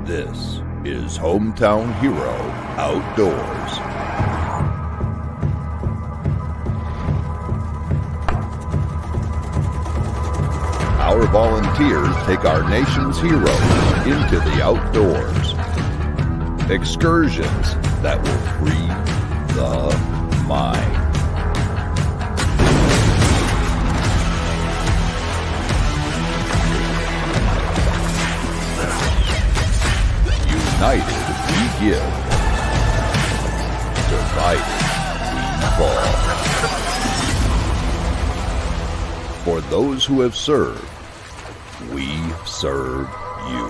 This is Hometown Hero Outdoors. Our volunteers take our nation's heroes into the outdoors. Excursions that will free the mind. United we give. Divided we fall. For those who have served, we serve you.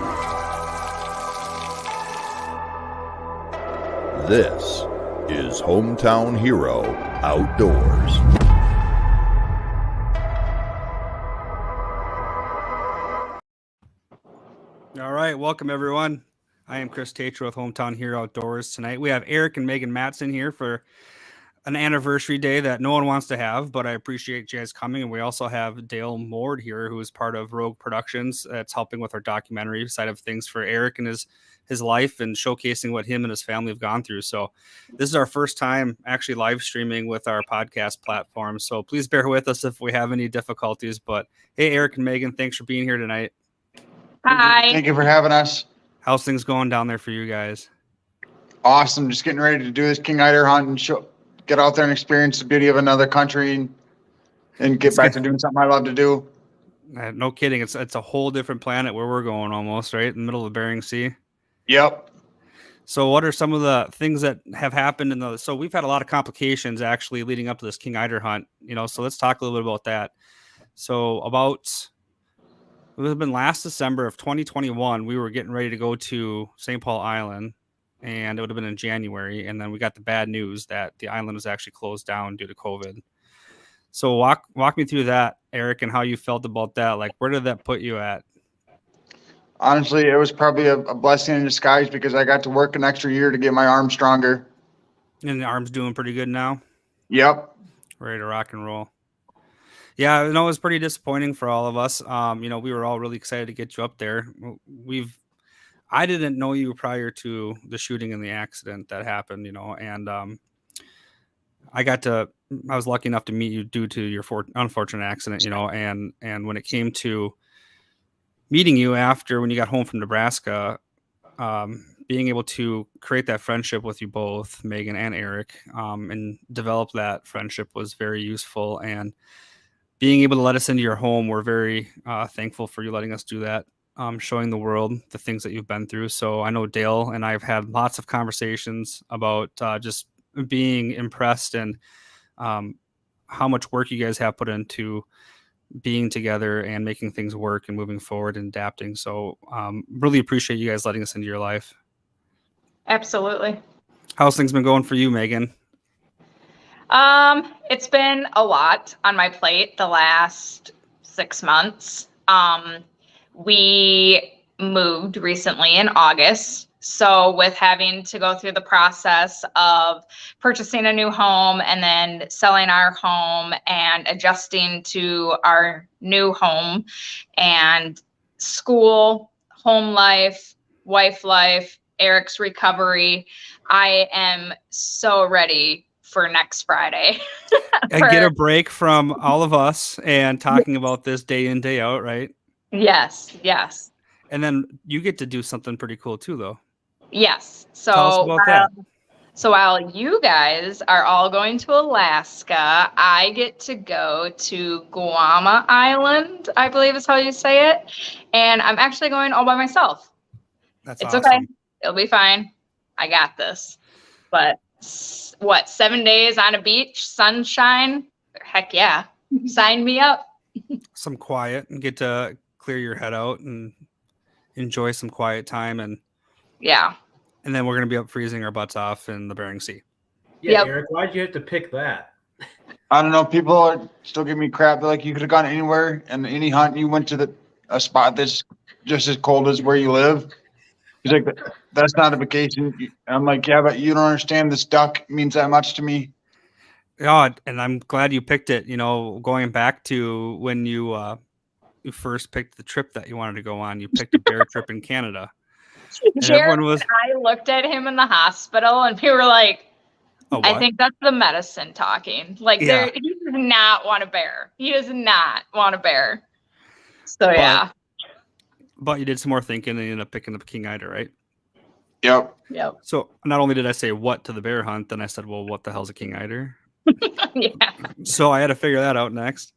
This is Hometown Hero Outdoors. All right, welcome everyone. I am Chris Tatro with Hometown Hero Outdoors. Tonight we have Eric and Megan Matson here for an anniversary day that no one wants to have, but I appreciate you guys coming. And we also have Dale Mord here, who is part of Rogue Productions. That's helping with our documentary side of things for Eric and his life and showcasing what him and his family have gone through. So this is our first time actually live streaming with our podcast platform. So please bear with us if we have any difficulties. But hey, Eric and Megan, thanks for being here tonight. Hi. Thank you for having us. How's things going down there for you guys? Awesome. Just getting ready to do this King Eider hunt and get out there and experience the beauty of another country and get back to doing something I love to do. No kidding. It's a whole different planet where we're going almost, right? In the middle of the Bering Sea. Yep. So what are some of the things that have happened so we've had a lot of complications actually leading up to this King Eider hunt, so let's talk a little bit about that. So it would have been last December of 2021. We were getting ready to go to St. Paul Island, and it would have been in January. And then we got the bad news that the island was actually closed down due to COVID. So walk me through that, Eric, and how you felt about that. Like, where did that put you at? Honestly, it was probably a blessing in disguise because I got to work an extra year to get my arm stronger. And the arm's doing pretty good now? Yep. Ready to rock and roll. Yeah, it was pretty disappointing for all of us. We were all really excited to get you up there. I didn't know you prior to the shooting and the accident that happened, and I was lucky enough to meet you due to your unfortunate accident, and when it came to meeting you after when you got home from Nebraska, being able to create that friendship with you both, Megan and Eric, and develop that friendship was very useful. And being able to let us into your home, we're very thankful for you letting us do that, showing the world the things that you've been through. So I know Dale and I have had lots of conversations about just being impressed and how much work you guys have put into being together and making things work and moving forward and adapting. So really appreciate you guys letting us into your life. Absolutely. How's things been going for you, Megan? It's been a lot on my plate the last 6 months. We moved recently in August. So with having to go through the process of purchasing a new home and then selling our home and adjusting to our new home and school, home life, wife life, Eric's recovery, I am so ready for next Friday. And get a break from all of us and talking about this day in, day out, right? Yes. And then you get to do something pretty cool too, though. Yes. So tell us about that. So while you guys are all going to Alaska, I get to go to Guam Island, I believe is how you say it. And I'm actually going all by myself. It's awesome. Okay. It'll be fine. I got this. But 7 days on a beach, sunshine? Heck yeah. Sign me up. Some quiet and get to clear your head out and enjoy some quiet time. And yeah. And then we're going to be up freezing our butts off in the Bering Sea. Yeah, yep. Eric, why'd you have to pick that? I don't know. People are still giving me crap. They're like, you could have gone anywhere and any hunt. You went to a spot that's just as cold as where you live. He's like, that's not a vacation. I'm like, yeah, but you don't understand. This duck means that much to me. Yeah, and I'm glad you picked it. Going back to when you first picked the trip that you wanted to go on, you picked a bear trip in Canada. And Jared everyone was, and I looked at him in the hospital and we were like, oh, I what? think that's the medicine talking. Like, Yeah. he does not want a bear. He does not want a bear. So, yeah. But you did some more thinking and you ended up picking up King Eider, right? Yep. Yep. So not only did I say what to the bear hunt, then I said, well, what the hell's a King Eider? Yeah. So I had to figure that out next.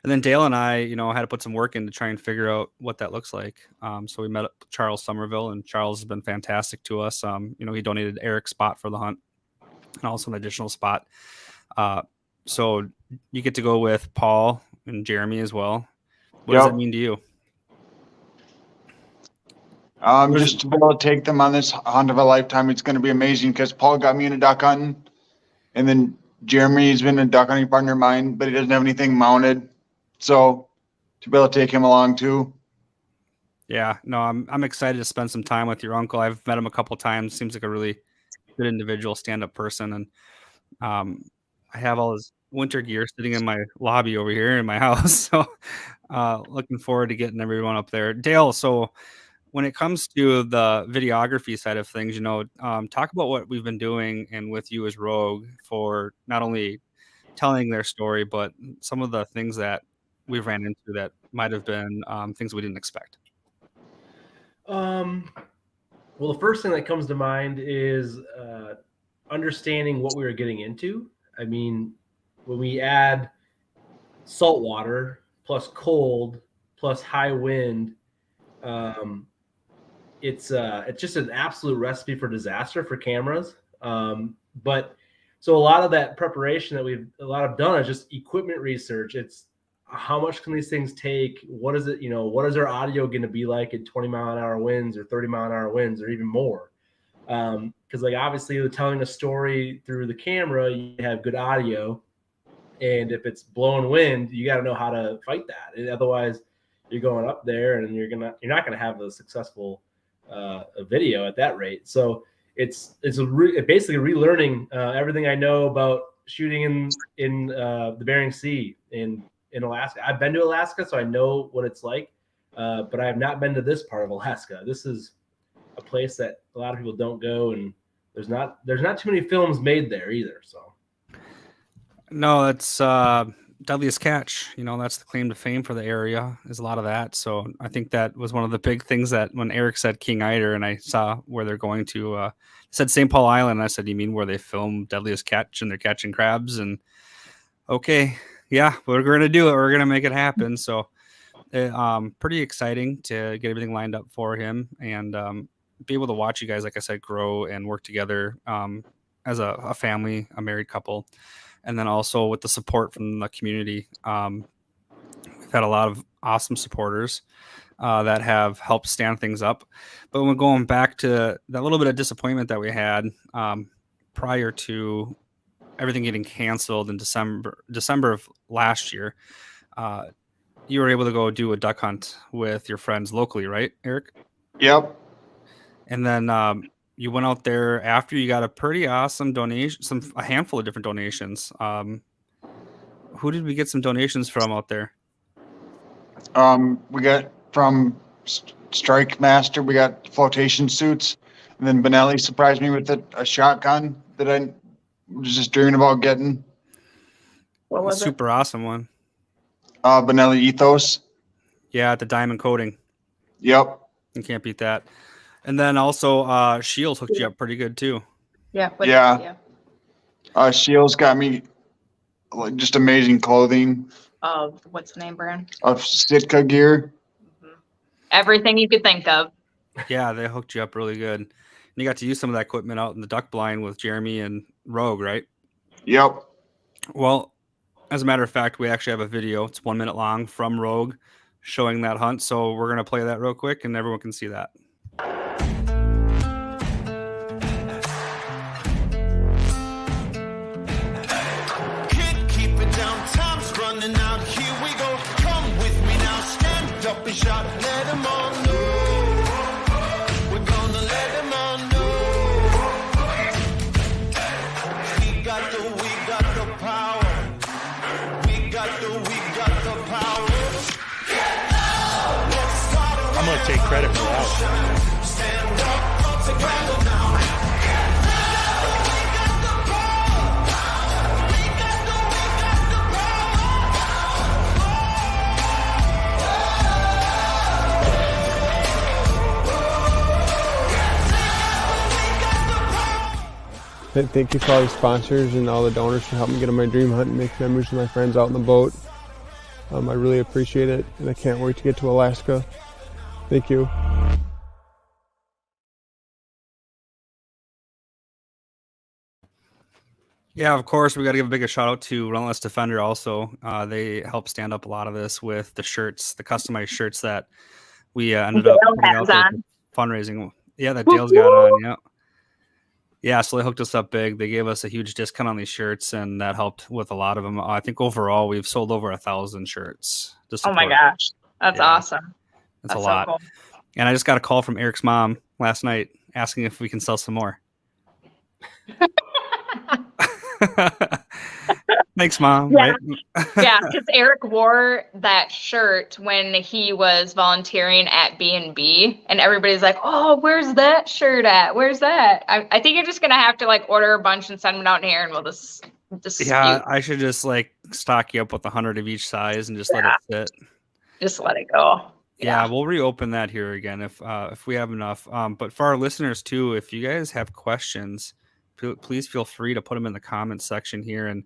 And then Dale and I, had to put some work in to try and figure out what that looks like. So we met up with Charles Somerville, and Charles has been fantastic to us. He donated Eric's spot for the hunt and also an additional spot. So you get to go with Paul and Jeremy as well. What does that mean to you? Just to be able to take them on this hunt of a lifetime, it's going to be amazing because Paul got me into duck hunting, and then Jeremy's been a duck hunting partner of mine, but he doesn't have anything mounted. So to be able to take him along too. Yeah, no, I'm excited to spend some time with your uncle. I've met him a couple of times. Seems like a really good individual, stand-up person, and I have all his winter gear sitting in my lobby over here in my house. So looking forward to getting everyone up there. Dale, so when it comes to the videography side of things, talk about what we've been doing and with you as Rogue for not only telling their story, but some of the things that we've ran into that might have been things we didn't expect. Well, the first thing that comes to mind is understanding what we were getting into. I mean, when we add salt water plus cold plus high wind, it's just an absolute recipe for disaster for cameras. But so a lot of that preparation that we've done is just equipment research. It's how much can these things take? What is it? What is our audio going to be like at 20-mile-an-hour winds or 30-mile-an-hour winds or even more? Because obviously telling a story through the camera, you have good audio, and if it's blowing wind, you got to know how to fight that. And otherwise, you're going up there and you're not gonna have a successful a video at that rate. So it's basically relearning everything I know about shooting in the Bering Sea in Alaska. I've been to Alaska, so I know what it's like, but I have not been to this part of Alaska. This is a place that a lot of people don't go, and there's not too many films made there either. So no, that's Deadliest Catch. That's the claim to fame for the area, is a lot of that. So I think that was one of the big things that when Eric said King Eider and I saw where they're going to, said St. Paul Island. And I said, you mean where they film Deadliest Catch and they're catching crabs? And okay, yeah, we're going to do it. We're going to make it happen. So pretty exciting to get everything lined up for him and be able to watch you guys, like I said, grow and work together as a family, a married couple. And then also with the support from the community. We've had a lot of awesome supporters that have helped stand things up. But when going back to that little bit of disappointment that we had prior to everything getting canceled in December of last year, you were able to go do a duck hunt with your friends locally, right, Eric? Yep. And then you went out there after you got a pretty awesome donation, a handful of different donations. Who did we get some donations from out there? We got from Strike Master, we got flotation suits, and then Benelli surprised me with a shotgun that I was just dreaming about getting. What was Super awesome one. Benelli Ethos. Yeah, the diamond coating. Yep. You can't beat that. And then also Shields hooked you up pretty good too. Yeah. Shields got me just amazing clothing. What's the name brand? Of Sitka gear. Mm-hmm. Everything you could think of. Yeah, they hooked you up really good. And you got to use some of that equipment out in the duck blind with Jeremy and Rogue, right? Yep. Well, as a matter of fact, we actually have a video. It's 1 minute long from Rogue showing that hunt. So we're going to play that real quick and everyone can see that. Shot, let them all know. We're gonna let them all know. We got the power. We got the power. I'm gonna take credit for that. stand up together now. We got the power. We got the Thank you for all the sponsors and all the donors for helping me get on my dream hunt and make memories with my friends out in the boat. I really appreciate it, and I can't wait to get to Alaska. Thank you. Yeah, of course, we got to give a big shout out to Relentless Defender also. They helped stand up a lot of this with the shirts, the customized shirts that we ended up Dale putting has out there on. for fundraising. Yeah, that Dale's got on. Yeah. Yeah, so they hooked us up big. They gave us a huge discount on these shirts, and that helped with a lot of them. I think overall we've sold over 1,000 shirts. To Oh my support. gosh. That's Yeah. awesome. That's a so lot. cool. And I just got a call from Eric's mom last night asking if we can sell some more. Thanks, Mom. Yeah. Right? Yeah, because Eric wore that shirt when he was volunteering at B&B, and everybody's like, "Oh, where's that shirt at? Where's that?" I think you're just gonna have to like order a bunch and send them out here, and we'll just Yeah, I should just like stock you up with 100 of each size and just let it sit. just let it go. Yeah, we'll reopen that here again if we have enough. But for our listeners too, if you guys have questions, please feel free to put them in the comments section here, and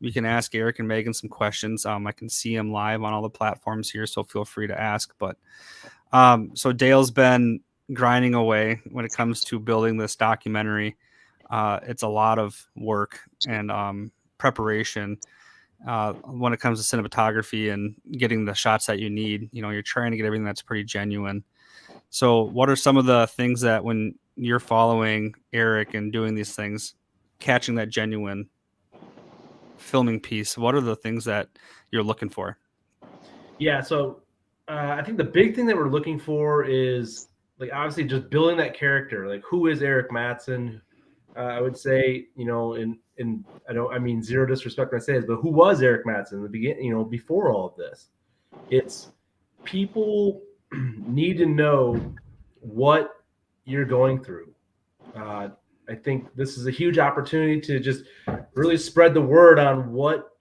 we can ask Eric and Megan some questions. I can see them live on all the platforms here, so feel free to ask. But so Dale's been grinding away when it comes to building this documentary. It's a lot of work and preparation. When it comes to cinematography and getting the shots that you need, you're trying to get everything that's pretty genuine. So what are some of the things that when you're following Eric and doing these things, catching that genuine filming piece, what are the things that you're looking for? Yeah, so I think the big thing that we're looking for is like obviously just building that character. Like, who is Eric Matson? I would say, and I mean zero disrespect when I say this, but who was Eric Matson in the beginning? Before all of this, it's people need to know what you're going through. I think this is a huge opportunity to just really spread the word on what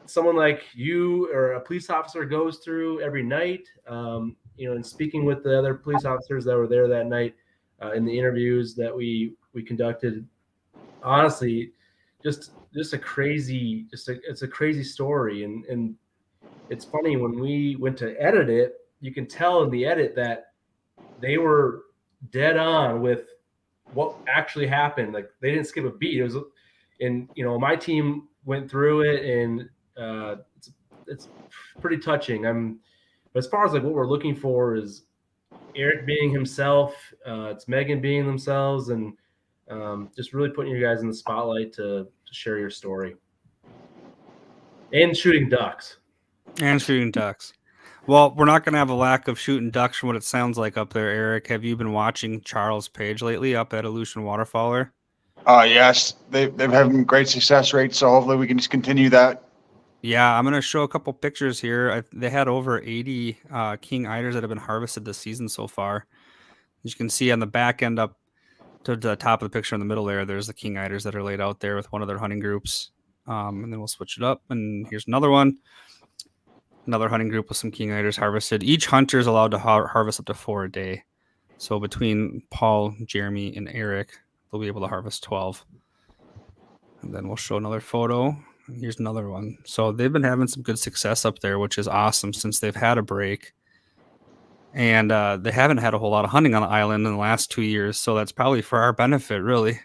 someone like you or a police officer goes through every night. And speaking with the other police officers that were there that night in the interviews that we conducted, honestly, just a crazy, it's a crazy story. And it's funny when we went to edit it, you can tell in the edit that they were dead on with what actually happened. Like, they didn't skip a beat. It was, and my team went through it, and it's pretty touching. But as far as like what we're looking for is Eric being himself, it's Megan being themselves, and just really putting you guys in the spotlight to share your story. And shooting ducks. Well, we're not going to have a lack of shooting ducks from what it sounds like up there, Eric. Have you been watching Charles' page lately up at Aleutian Waterfowler? Yes, they've having great success rates, so hopefully we can just continue that. Yeah, I'm going to show a couple pictures here. They had over 80 King Eiders that have been harvested this season so far. As you can see on the back end up to the top of the picture in the middle there's the King Eiders that are laid out there with one of their hunting groups. And then we'll switch it up, and here's another one. Another hunting group with some King Eiders harvested. Each hunter is allowed to harvest up to 4 a day. So between Paul, Jeremy, and Eric, they'll be able to harvest 12. And then we'll show another photo. Here's another one. So they've been having some good success up there, which is awesome since they've had a break. And they haven't had a whole lot of hunting on the island in the last 2 years. So that's probably for our benefit, really.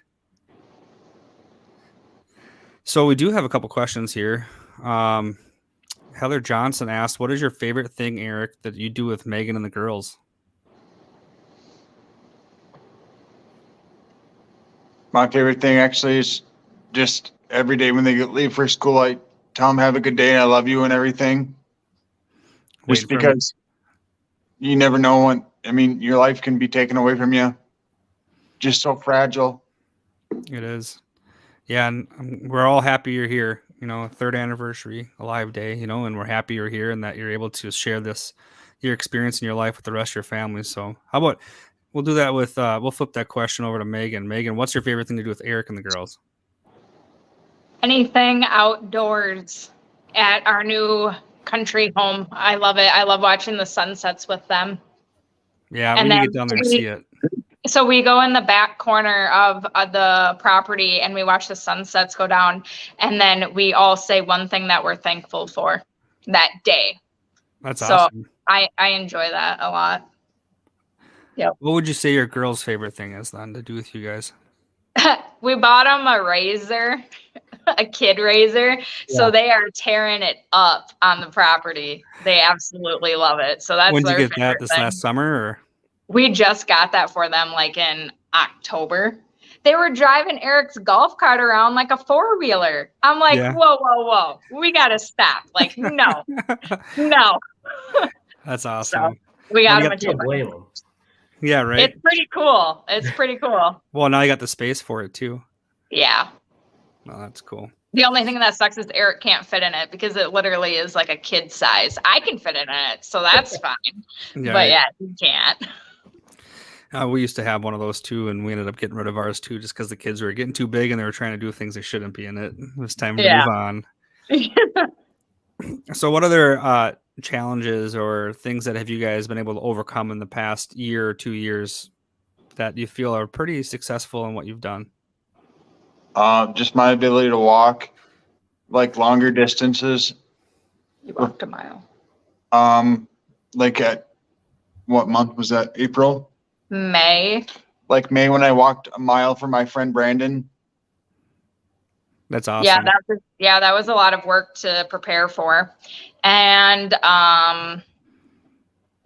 So we do have a couple questions here. Heather Johnson asked, what is your favorite thing, Eric, that you do with Megan and the girls? My favorite thing actually is just every day when they leave for school, I tell them have a good day and I love you and everything. Just because you never know when, your life can be taken away from you. Just so fragile. It is. Yeah, and we're all happy you're here. 3rd anniversary, a live day, and we're happy you're here and that you're able to share this your experience in your life with the rest of your family. So how about we'll do that with we'll flip that question over to Megan. Megan, what's your favorite thing to do with Eric and the girls? Anything outdoors at our new country home. I love it. I love watching the sunsets with them. Yeah, And we need to then get down there and see it. So we go in the back corner of the property and we watch the sunsets go down. And then we all say one thing that we're thankful for that day. That's So awesome. I enjoy that a lot. Yep. What would you say your girls' favorite thing is then to do with you guys? We bought them a razor, a kid razor. So they are tearing it up on the property. They absolutely love it. So that's When did you their get that? favorite This thing. last summer? Or? We just got that for them like in October. They were driving Eric's golf cart around like a four-wheeler. I'm like, Yeah. whoa. We got to stop. Like, no. That's awesome. So we got Well, him a Can't toy. blame them. Yeah, right. It's pretty cool. It's pretty cool. Well, now you got the space for it too. Yeah. Well, that's cool. The only thing that sucks is Eric can't fit in it because it literally is like a kid size. I can fit in it, so that's fine. Yeah, But yeah, he can't. we used to have one of those too, and we ended up getting rid of ours too, just because the kids were getting too big and they were trying to do things they shouldn't be in it. It was time to Yeah. move on. So, what other challenges or things that have you guys been able to overcome in the past year or 2 years that you feel are pretty successful in what you've done? Just my ability to walk like longer distances. You walked a mile. Like at what month was that? April? May. Like May when I walked a mile for my friend Brandon. That's awesome. Yeah, that was a lot of work to prepare for. And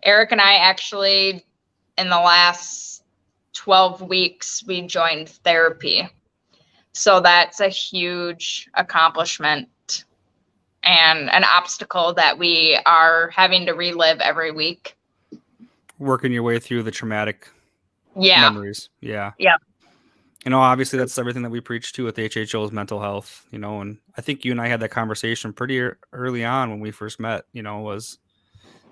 Eric and I actually, in the last 12 weeks, we joined therapy. So that's a huge accomplishment and an obstacle that we are having to relive every week. Working your way through the traumatic Yeah. memories. Yeah. Yeah. You know, obviously that's everything that we preach to with HHO's mental health, you know, and I think you and I had that conversation pretty early on when we first met, you know, was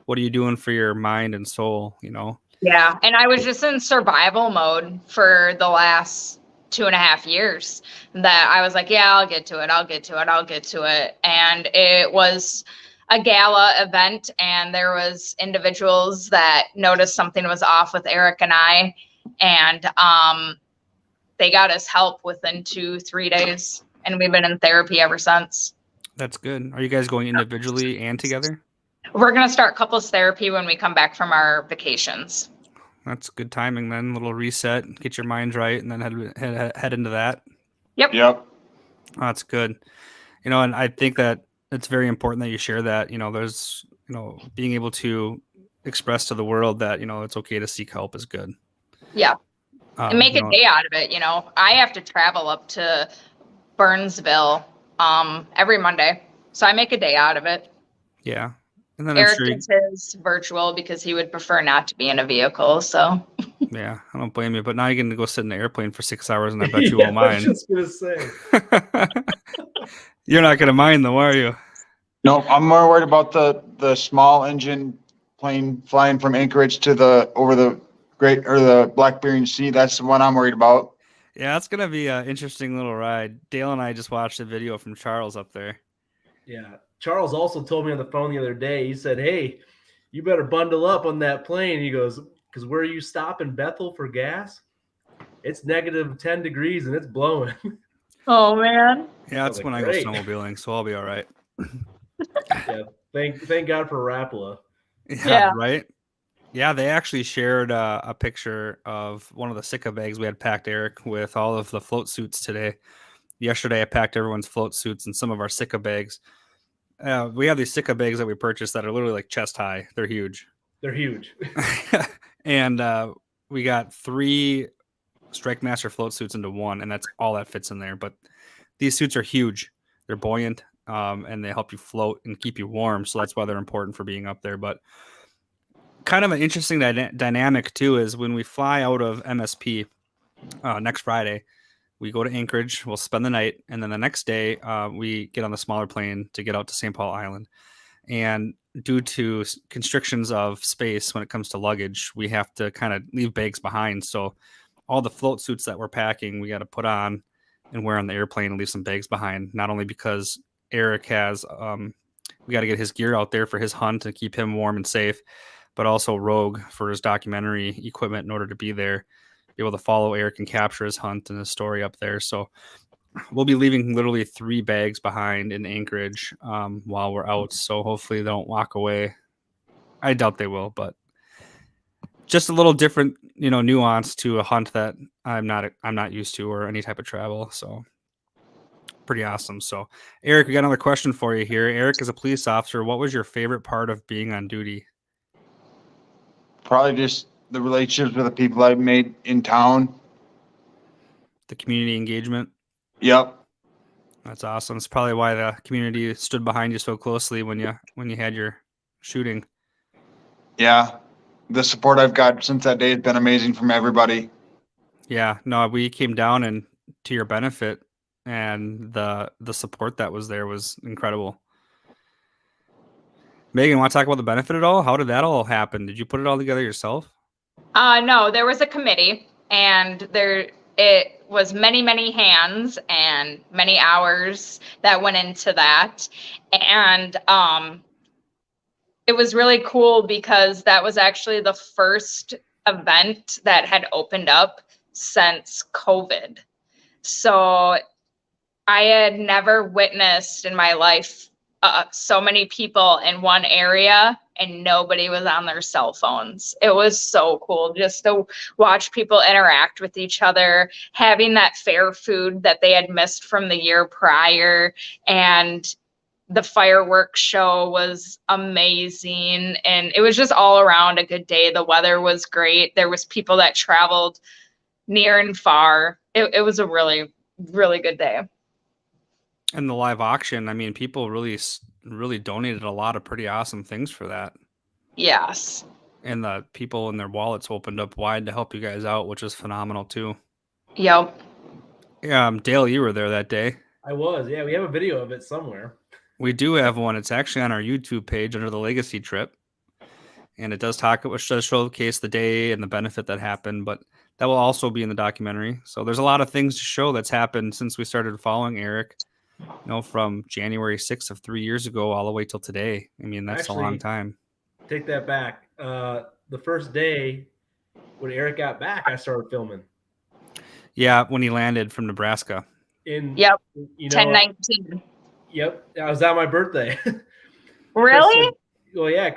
what are you doing for your mind and soul, you know? Yeah. And I was just in survival mode for the last 2.5 years that I was like, yeah, I'll get to it. And it was a gala event and there was individuals that noticed something was off with Eric and I. And, they got us help within 2-3 days, and we've been in therapy ever since. That's good. Are you guys going individually and together? We're going to start couples therapy when we come back from our vacations. That's good timing then. A little reset, get your minds right, and then head into that. Yep. Oh, that's good. You know, and I think that it's very important that you share that, you know, there's, you know, being able to express to the world that, you know, it's okay to seek help is good. Yeah. And make you a know, day out of it. You know, I have to travel up to Burnsville every Monday. So I make a day out of it. Yeah. And then Eric I'm sure gets his virtual because he would prefer not to be in a vehicle. So yeah, I don't blame you. But now you're going to go sit in the airplane for 6 hours and I bet you Yeah, won't I was mind. just gonna say. You're not going to mind though, are you? No, I'm more worried about the small engine plane flying from Anchorage to over the the Blackberry Sea. That's the one I'm worried about. Yeah, it's going to be an interesting little ride. Dale and I just watched a video from Charles up there. Yeah. Charles also told me on the phone the other day, he said, hey, you better bundle up on that plane. He goes, because where you stop in Bethel for gas, it's negative 10 degrees and it's blowing. oh man. Yeah, that's like, when I great. go snowmobiling, so I'll be all right. Yeah. Thank God for Rapala. Yeah. Right? Yeah, they actually shared a picture of one of the Sika bags we had packed, Eric, with all of the float suits today. Yesterday, I packed everyone's float suits and some of our Sika bags. We have these Sika bags that we purchased that are literally like chest high. They're huge. They're huge. And we got 3 Strike Master float suits into one, and that's all that fits in there. But these suits are huge. They're buoyant, and they help you float and keep you warm. So that's why they're important for being up there. But kind of an interesting dynamic, too, is when we fly out of MSP next Friday, we go to Anchorage, we'll spend the night, and then the next day we get on the smaller plane to get out to St. Paul Island. And due to constrictions of space when it comes to luggage, we have to kind of leave bags behind. So all the float suits that we're packing, we got to put on and wear on the airplane and leave some bags behind. Not only because Eric has, we got to get his gear out there for his hunt and keep him warm and safe, but also Rogue for his documentary equipment in order to be there, be able to follow Eric and capture his hunt and his story up there. So we'll be leaving literally 3 bags behind in Anchorage while we're out. So hopefully they don't walk away. I doubt they will, but just a little different, nuance to a hunt that I'm not used to, or any type of travel. So pretty awesome. So Eric, we got another question for you here. Eric, as a police officer, what was your favorite part of being on duty? Probably just the relationships with the people I've made in town. The community engagement. Yep. That's awesome. It's probably why the community stood behind you so closely when you had your shooting. Yeah. The support I've got since that day has been amazing from everybody. Yeah, no, we came down and to your benefit, and the support that was there was incredible. Megan, want to talk about the benefit at all? How did that all happen? Did you put it all together yourself? No, there was a committee, and it was many hands and many hours that went into that. And it was really cool because that was actually the first event that had opened up since COVID. So I had never witnessed in my life so many people in one area and nobody was on their cell phones. It was so cool just to watch people interact with each other, having that fair food that they had missed from the year prior. And the fireworks show was amazing. And it was just all around a good day. The weather was great. There was people that traveled near and far. It was a really, really good day. And the live auction, I mean, people really donated a lot of pretty awesome things for that. Yes. And the people in their wallets opened up wide to help you guys out, which is phenomenal too. Yep. Dale, you were there that day. I was. Yeah, we have a video of it somewhere. We do have one. It's actually on our YouTube page under the Legacy Trip. And it does showcase the day and the benefit that happened, but that will also be in the documentary. So there's a lot of things to show that's happened since we started following Eric, from January 6th of 3 years ago all the way till today. I mean, that's a long time. Take that back. The first day when Eric got back, I started filming. Yeah, when he landed from Nebraska. Yep. 10/19. Yep. I was on my birthday. Really?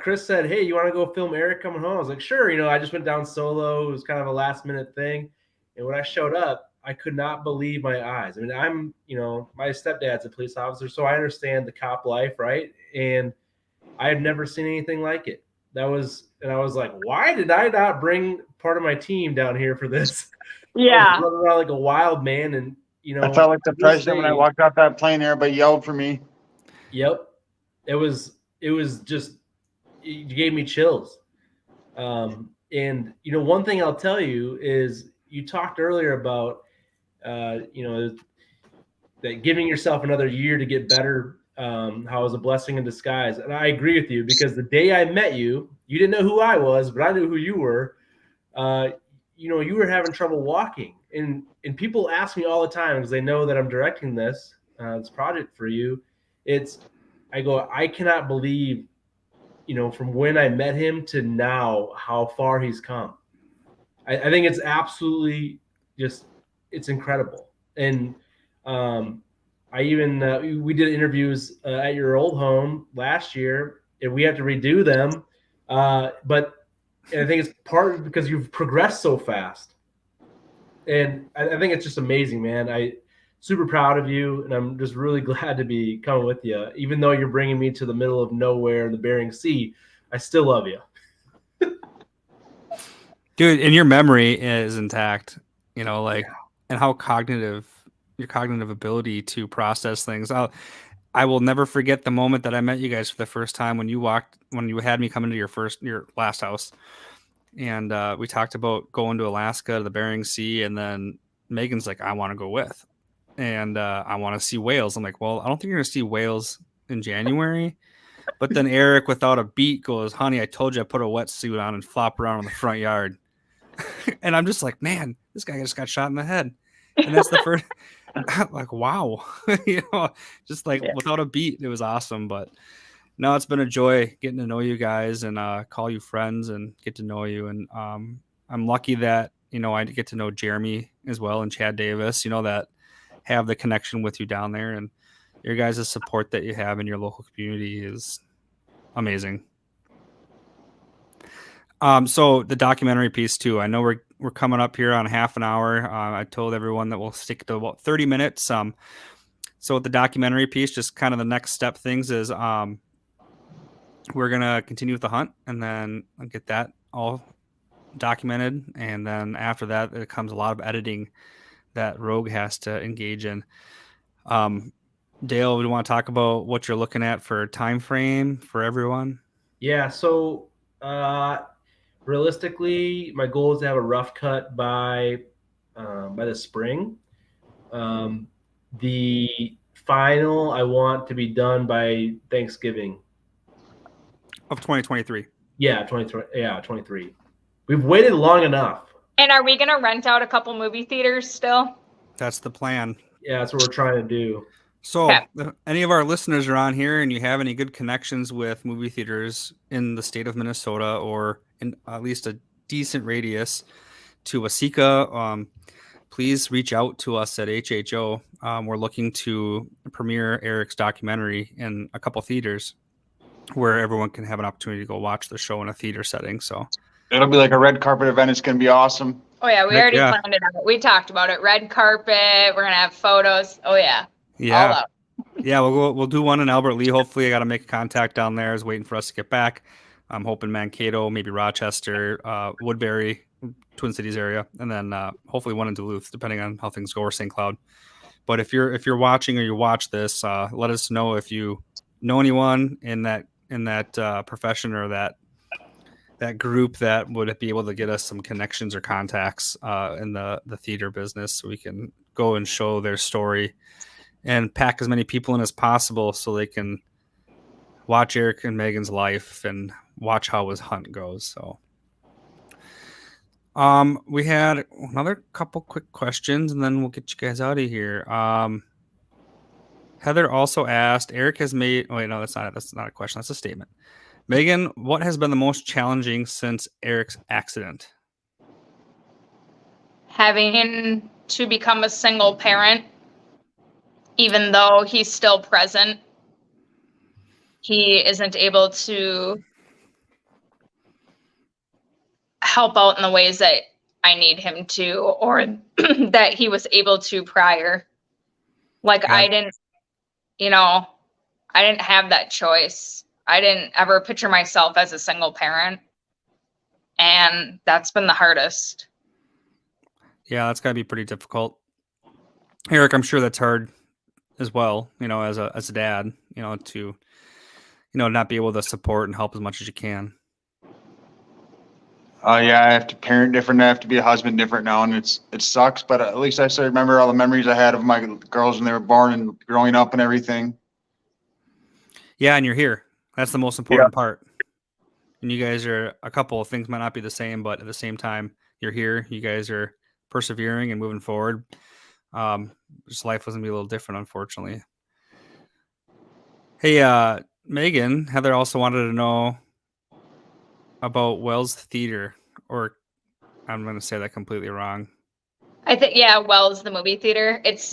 Chris said, "Hey, you want to go film Eric coming home?" I was like, "Sure." I just went down solo. It was kind of a last minute thing. And when I showed up, I could not believe my eyes. I mean, my stepdad's a police officer, so I understand the cop life, right? And I had never seen anything like it. I was like, why did I not bring part of my team down here for this? Yeah. I was running around like a wild man, and I felt like the president when I walked off that plane. Everybody yelled for me. Yep. It was just, it gave me chills. And one thing I'll tell you is, you talked earlier about that giving yourself another year to get better, how it was a blessing in disguise. And I agree with you, because the day I met you, you didn't know who I was, but I knew who you were. You were having trouble walking, and people ask me all the time, because they know that I'm directing this project for you. I cannot believe, from when I met him to now, how far he's come. I think it's absolutely it's incredible. And we did interviews at your old home last year, and we had to redo them. But I think it's part because you've progressed so fast. And I think it's just amazing, man. I'm super proud of you, and I'm just really glad to be coming with you. Even though you're bringing me to the middle of nowhere in the Bering Sea, I still love you. Dude, and your memory is intact, and how your cognitive ability to process things. I will never forget the moment that I met you guys for the first time when you had me come into your last house. And we talked about going to Alaska, to the Bering Sea. And then Megan's like, I want to go with. And I want to see whales. I'm like, well, I don't think you're going to see whales in January. But then Eric, without a beat, goes, "Honey, I told you I put a wetsuit on and flop around in the front yard." And I'm just like, man, this guy just got shot in the head. And that's the first, like, wow, just like without a beat. It was awesome. But no, it's been a joy getting to know you guys and call you friends and get to know you. And I'm lucky that, I get to know Jeremy as well and Chad Davis, that have the connection with you down there. And your guys' support that you have in your local community is amazing. So the documentary piece too, I know we're coming up here on half an hour. I told everyone that we'll stick to about 30 minutes. So with the documentary piece, just kind of the next step things is, we're going to continue with the hunt and then get that all documented. And then after that, it comes a lot of editing that Rogue has to engage in. Dale, we want to talk about what you're looking at for time frame for everyone. Yeah. So, realistically, my goal is to have a rough cut by the spring. The final I want to be done by Thanksgiving of 2023. Yeah, 23. We've waited long enough. And are we going to rent out a couple movie theaters still? That's the plan. Yeah, that's what we're trying to do. So if any of our listeners are on here and you have any good connections with movie theaters in the state of Minnesota or in at least a decent radius to Waseca, please reach out to us at HHO. We're looking to premiere Eric's documentary in a couple theaters where everyone can have an opportunity to go watch the show in a theater setting. So it'll be like a red carpet event. It's going to be awesome. Oh yeah, we already planned it out. We talked about it. Red carpet. We're going to have photos. Oh yeah. Yeah. All out. Yeah, we'll do one in Albert Lee. Hopefully, I got to make a contact down there. Is waiting for us to get back. I'm hoping Mankato, maybe Rochester, Woodbury, Twin Cities area, and then hopefully one in Duluth, depending on how things go, or St. Cloud. But if you're watching or you watch this, let us know if you know anyone in that profession or that group that would be able to get us some connections or contacts in the theater business, so we can go and show their story and pack as many people in as possible so they can watch Eric and Megan's life and watch how his hunt goes. So we had another couple quick questions and then we'll get you guys out of here. Heather also asked, Eric has made, oh wait, no, that's not a question. That's a statement. Megan, what has been the most challenging since Eric's accident? Having to become a single parent. Even though he's still present, he isn't able to help out in the ways that I need him to, or that he was able to prior. Like yeah. I didn't have that choice. I didn't ever picture myself as a single parent. And that's been the hardest. Yeah, that's gotta be pretty difficult. Eric, I'm sure that's hard as well, as a dad, to, not be able to support and help as much as you can. Yeah, I have to parent different. I have to be a husband different now, and it sucks. But at least I still remember all the memories I had of my girls when they were born and growing up and everything. Yeah, and you're here. That's the most important part. And you guys are a couple of things might not be the same, but at the same time, you're here. You guys are persevering and moving forward. Just life was gonna be a little different, unfortunately. Hey, Megan, Heather also wanted to know about Wells Theater, or I'm gonna say that completely wrong. I think Wells, the movie theater. It's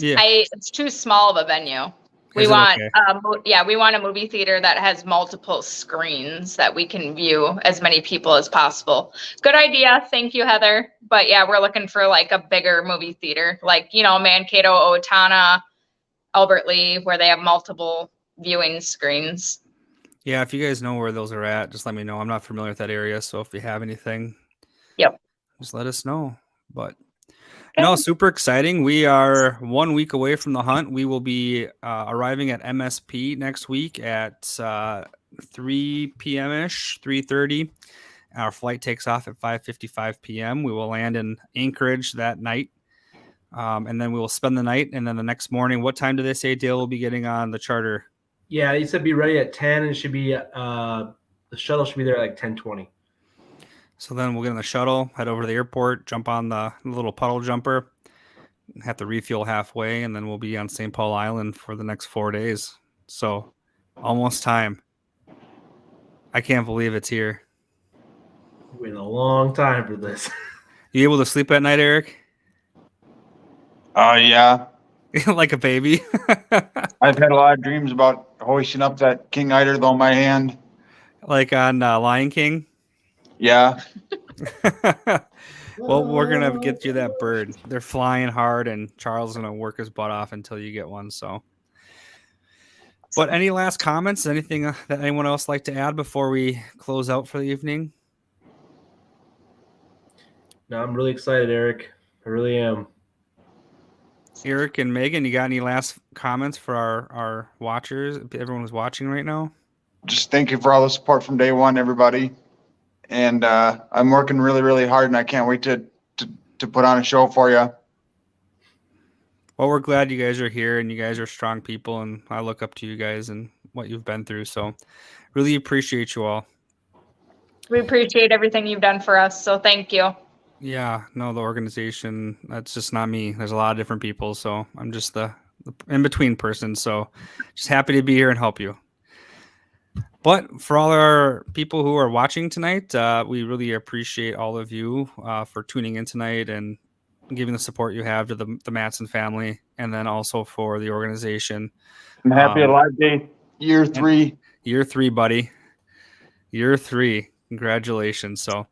too small of a venue. We want a movie theater that has multiple screens that we can view as many people as possible. Good idea. Thank you, Heather. But yeah, we're looking for like a bigger movie theater, like, Mankato, Owatonna, Albert Lee, where they have multiple viewing screens. Yeah, if you guys know where those are at, just let me know. I'm not familiar with that area, so if you have anything, just let us know. But no, super exciting. We are 1 week away from the hunt. We will be arriving at MSP next week at 3 p.m.-ish, 3:30. Our flight takes off at 5:55 p.m. We will land in Anchorage that night, and then we will spend the night. And then the next morning, what time do they say Dale will be getting on the charter? Yeah, he said be ready at 10 and it should be the shuttle should be there at like 10:20. So then we'll get on the shuttle, head over to the airport, jump on the little puddle jumper, have to refuel halfway, and then we'll be on St. Paul Island for the next 4 days. So almost time. I can't believe it's here. Waiting a long time for this. You able to sleep at night, Eric? Yeah. Like a baby? I've had a lot of dreams about hoisting up that King Eider on my hand. Like on Lion King? Yeah. Well, we're going to get you that bird. They're flying hard, and Charles is going to work his butt off until you get one. So, but any last comments? Anything that anyone else like to add before we close out for the evening? No, I'm really excited, Eric. I really am. Eric and Megan, you got any last comments for our watchers? Everyone who's watching right now? Just thank you for all the support from day one, everybody. And I'm working really, really hard, and I can't wait to put on a show for you. Well, we're glad you guys are here, and you guys are strong people, and I look up to you guys and what you've been through. So really appreciate you all. We appreciate everything you've done for us, so thank you. Yeah, no, the organization, that's just not me. There's a lot of different people, so I'm just the in-between person. So just happy to be here and help you. But for all our people who are watching tonight, we really appreciate all of you for tuning in tonight and giving the support you have to the Matson family, and then also for the organization. I'm happy Alive Day, year 3. Year 3, buddy. Year 3. Congratulations. So,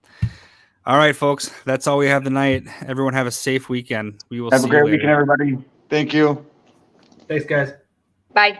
all right, folks, that's all we have tonight. Everyone have a safe weekend. We will Have see a great you later. weekend, everybody. Thank you. Thanks, guys. Bye.